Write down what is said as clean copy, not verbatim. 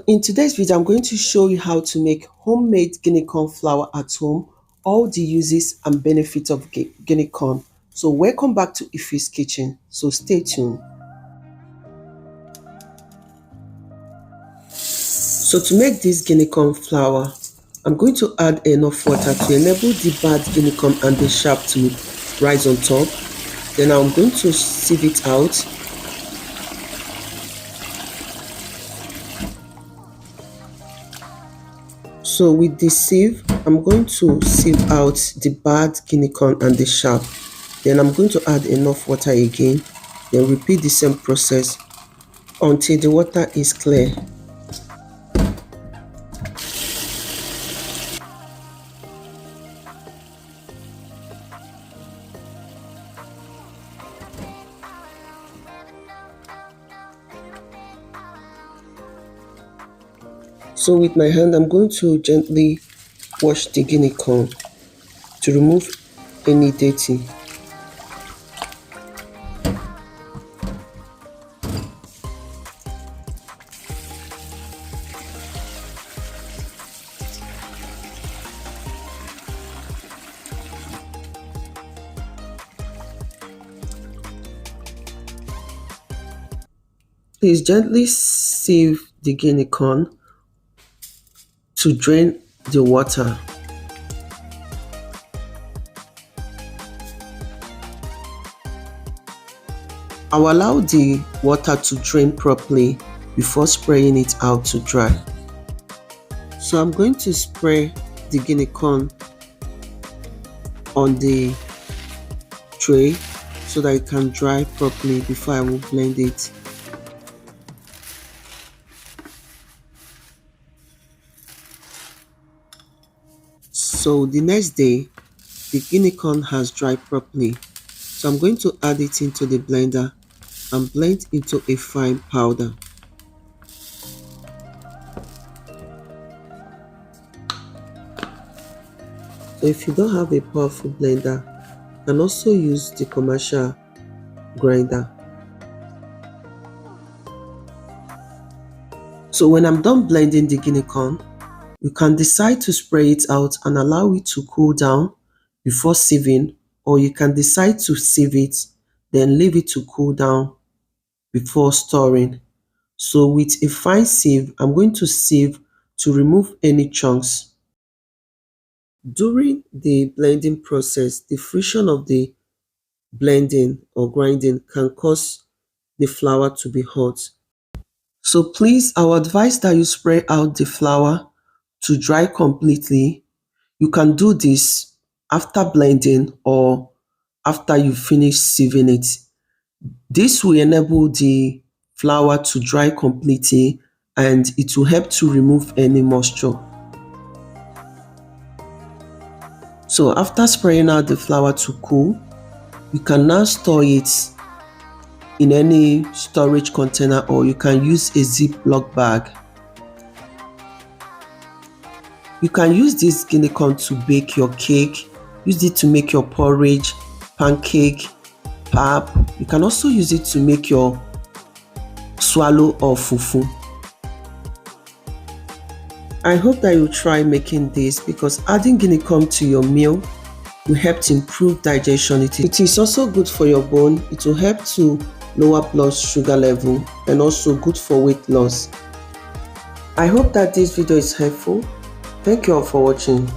In today's video, I'm going to show you how to make homemade Guinea corn flour at home, all the uses and benefits of Guinea corn. So welcome back to Ife's kitchen. So stay tuned. So to make this Guinea corn flour, I'm going to add enough water to enable the bad Guinea corn and the sharp to rise on top. Then I'm going to sieve it out. So with the sieve, I'm going to sieve out the bad Guinea corn and the sharp. Then I'm going to add enough water again. Then repeat the same process until the water is clear. So with my hand, I'm going to gently wash the Guinea corn to remove any dirty. Please gently sieve the Guinea corn to drain the water. I'll allow the water to drain properly before spraying it out to dry. So I'm going to spray the Guinea corn on the tray so that it can dry properly before I will blend it. So the next day, the Guinea corn has dried properly. So I'm going to add it into the blender and blend into a fine powder. So if you don't have a powerful blender, you can also use the commercial grinder. So when I'm done blending the Guinea corn, you can decide to spray it out and allow it to cool down before sieving, or you can decide to sieve it, then leave it to cool down before storing. So with a fine sieve, I'm going to sieve to remove any chunks. During the blending process, the friction of the blending or grinding can cause the flour to be hot. So please, I would advise that you spray out the flour to dry completely. You can do this after blending or after you finish sieving it. This will enable the flour to dry completely and it will help to remove any moisture. So after spraying out the flour to cool, you can now store it in any storage container, or you can use a Ziploc bag. You can use this Guinea corn to bake your cake, use it to make your porridge, pancake, pap. You can also use it to make your swallow or fufu. I hope that you try making this, because adding Guinea corn to your meal will help to improve digestion. It is also good for your bone. It will help to lower blood sugar level and also good for weight loss. I hope that this video is helpful. Thank you all for watching.